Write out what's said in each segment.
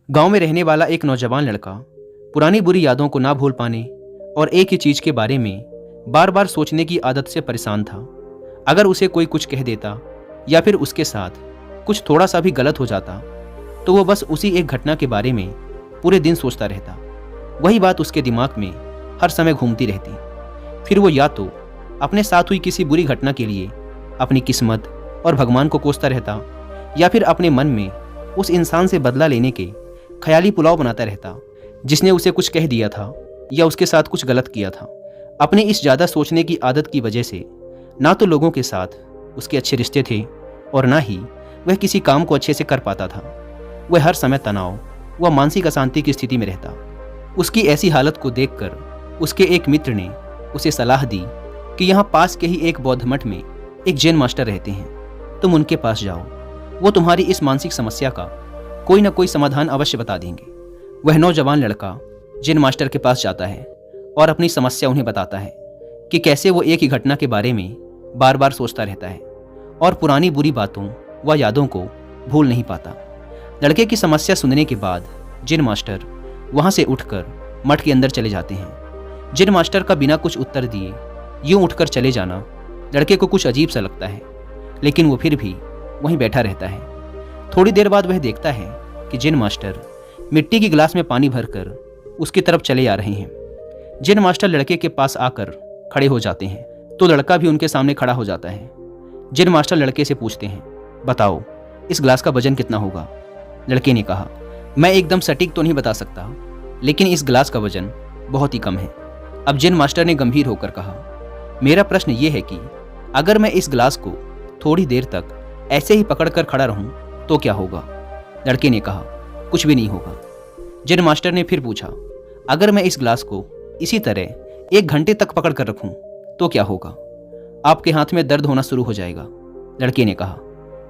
गांव में रहने वाला एक नौजवान लड़का पुरानी बुरी यादों को ना भूल पाने और एक ही चीज के बारे में बार बार सोचने की आदत से परेशान था। अगर उसे कोई कुछ कह देता या फिर उसके साथ कुछ थोड़ा सा भी गलत हो जाता तो वो बस उसी एक घटना के बारे में पूरे दिन सोचता रहता। वही बात उसके दिमाग में हर समय घूमती रहती। फिर वो या तो अपने साथ हुई किसी बुरी घटना के लिए अपनी किस्मत और भगवान को कोसता रहता या फिर अपने मन में उस इंसान से बदला लेने के ख्याली पुलाव बनाता रहता जिसने उसे कुछ कह दिया था या उसके साथ कुछ गलत किया था। अपने इस ज़्यादा सोचने की आदत की वजह से ना तो लोगों के साथ उसके अच्छे रिश्ते थे और ना ही वह किसी काम को अच्छे से कर पाता था। वह हर समय तनाव व मानसिक अशांति की स्थिति में रहता। उसकी ऐसी हालत को देखकर उसके एक मित्र ने उसे सलाह दी कि यहाँ पास के ही एक बौद्ध मठ में एक जैन मास्टर रहते हैं, तुम उनके पास जाओ, वो तुम्हारी इस मानसिक समस्या का कोई ना कोई समाधान अवश्य बता देंगे। वह नौजवान लड़का जैन मास्टर के पास जाता है और अपनी समस्या उन्हें बताता है कि कैसे वो एक ही घटना के बारे में बार बार सोचता रहता है और पुरानी बुरी बातों व यादों को भूल नहीं पाता। लड़के की समस्या सुनने के बाद जैन मास्टर वहाँ से उठकर मठ के अंदर चले जाते हैं। जैन मास्टर का बिना कुछ उत्तर दिए यूं उठकर चले जाना लड़के को कुछ अजीब सा लगता है, लेकिन वो फिर भी वहीं बैठा रहता है। थोड़ी देर बाद वह देखता है कि जैन मास्टर मिट्टी की गिलास में पानी भरकर उसकी तरफ चले आ रहे हैं। जैन मास्टर लड़के के पास आकर खड़े हो जाते हैं तो लड़का भी उनके सामने खड़ा हो जाता है। जैन मास्टर लड़के से पूछते हैं, बताओ इस गिलास का वजन कितना होगा? लड़के ने कहा, मैं एकदम सटीक तो नहीं बता सकता, लेकिन इस गिलास का वजन बहुत ही कम है। अब जैन मास्टर ने गंभीर होकर कहा, मेरा प्रश्न ये है कि अगर मैं इस गिलास को थोड़ी देर तक ऐसे ही पकड़कर खड़ा रहूं तो क्या होगा? लड़के ने कहा, कुछ भी नहीं होगा। जैन मास्टर ने फिर पूछा, अगर मैं इस गिलास को इसी तरह 1 घंटे तक पकड़ कर रखूं तो क्या होगा? आपके हाथ में दर्द होना शुरू हो जाएगा। लड़के ने कहा।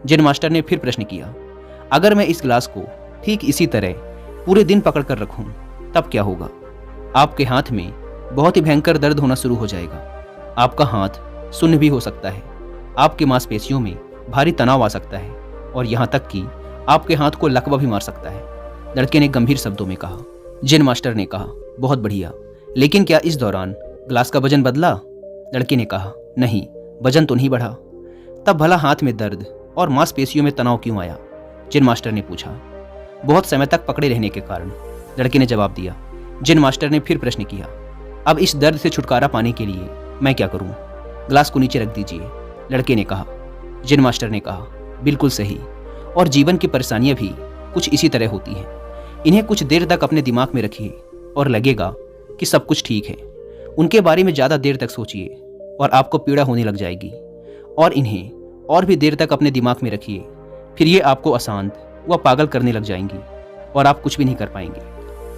जैन मास्टर ने फिर प्रश्न किया, अगर मैं इस गिलास को ठीक इसी तरह पूरे दिन पकड़ कर रखूं तब क्या होगा? आपके हाथ में बहुत ही भयंकर दर्द होना शुरू हो जाएगा। आपका हाथ सुन्न भी हो सकता है, आपकी मांसपेशियों में भारी तनाव आ सकता है और यहाँ तक कि आपके हाथ को लकवा भी मार सकता है। लड़के ने गंभीर शब्दों में कहा। जैन मास्टर ने कहा, बहुत बढ़िया, लेकिन क्या इस दौरान गिलास का वजन बदला? लड़के ने कहा, नहीं, वजन तो नहीं बढ़ा। तब भला हाथ में दर्द और मांसपेशियों में तनाव क्यों आया? जैन मास्टर ने पूछा। बहुत समय तक पकड़े रहने के कारण, लड़के ने जवाब दिया। जैन मास्टर ने फिर प्रश्न किया, अब इस दर्द से छुटकारा पाने के लिए मैं क्या करूं? गिलास को नीचे रख दीजिए। लड़के ने कहा। जैन मास्टर ने कहा, बिल्कुल सही, और जीवन की परेशानियां भी कुछ इसी तरह होती हैं। इन्हें कुछ देर तक अपने दिमाग में रखिए और लगेगा कि सब कुछ ठीक है। उनके बारे में ज़्यादा देर तक सोचिए और आपको पीड़ा होने लग जाएगी, और इन्हें और भी देर तक अपने दिमाग में रखिए, फिर ये आपको अशांत व पागल करने लग जाएंगी और आप कुछ भी नहीं कर पाएंगे।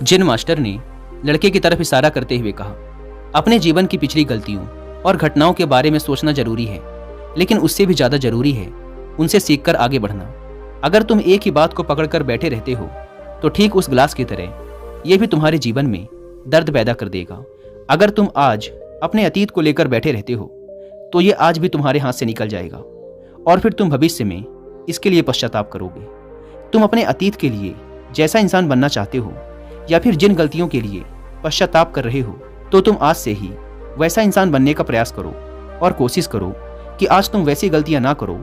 जैन मास्टर ने लड़के की तरफ इशारा करते हुए कहा, अपने जीवन की पिछली गलतियों और घटनाओं के बारे में सोचना जरूरी है, लेकिन उससे भी ज़्यादा जरूरी है उनसे सीखकर आगे बढ़ना। अगर तुम एक ही बात को पकड़कर बैठे रहते हो तो ठीक उस गिलास की तरह यह भी तुम्हारे जीवन में दर्द पैदा कर देगा। अगर तुम आज अपने अतीत को लेकर बैठे रहते हो तो ये आज भी तुम्हारे हाथ से निकल जाएगा और फिर तुम भविष्य में इसके लिए पश्चाताप करोगे। तुम अपने अतीत के लिए जैसा इंसान बनना चाहते हो या फिर जिन गलतियों के लिए पश्चाताप कर रहे हो, तो तुम आज से ही वैसा इंसान बनने का प्रयास करो और कोशिश करो कि आज तुम वैसी गलतियां ना करो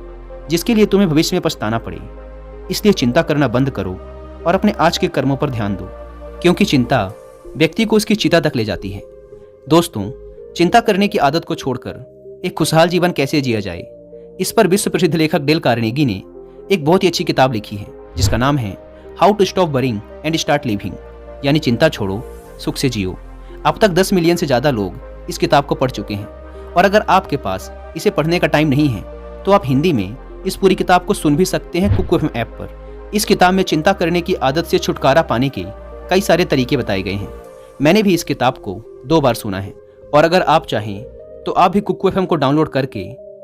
जिसके लिए तुम्हें भविष्य में पछताना पड़े। इसलिए चिंता करना बंद करो और अपने आज के कर्मों पर ध्यान दो, क्योंकि चिंता व्यक्ति को उसकी चिता तक ले जाती है। दोस्तों, चिंता करने की आदत को छोड़कर एक खुशहाल जीवन कैसे जिया जाए, इस पर विश्व प्रसिद्ध लेखक डेल कार्नेगी ने एक बहुत ही अच्छी किताब लिखी है जिसका नाम है how to stop worrying and start living, यानी चिंता छोड़ो, सुख से जियो। अब तक 10 मिलियन से ज़्यादा लोग इस किताब को पढ़ चुके हैं, और अगर आपके पास इसे पढ़ने का टाइम नहीं है तो आप हिंदी में इस पूरी किताब को सुन भी सकते हैं कुकू एफएम ऐप पर। इस किताब में चिंता करने की आदत से छुटकारा पाने के कई सारे तरीके बताए गए हैं। मैंने भी इस किताब को 2 बार सुना है, और अगर आप चाहें तो आप भी कुकू एफएम को डाउनलोड करके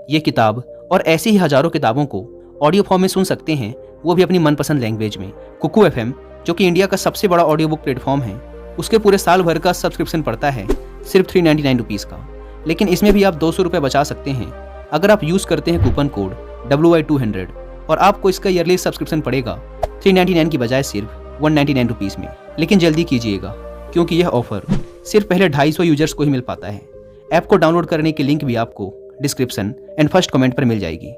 ये किताब और ऐसी ही हजारों किताबों को ऑडियो फॉर्म में सुन सकते हैं, वो भी अपनी मनपसंद लैंग्वेज में। कुकू एफएम, जो कि इंडिया का सबसे बड़ा ऑडियो बुक प्लेटफॉर्म है, उसके पूरे साल भर का सब्सक्रिप्शन पड़ता है सिर्फ 399 रुपीज़ का, लेकिन इसमें भी आप 200 रुपये बचा सकते हैं अगर आप यूज़ करते हैं कूपन कोड WI200, और आपको इसका ईयरली सब्सक्रिप्शन पड़ेगा 399 की बजाय सिर्फ ₹199 में। लेकिन जल्दी कीजिएगा क्योंकि यह ऑफर सिर्फ पहले 250 यूजर्स को ही मिल पाता है। ऐप को डाउनलोड करने की लिंक भी आपको डिस्क्रिप्शन एंड फर्स्ट कमेंट पर मिल जाएगी।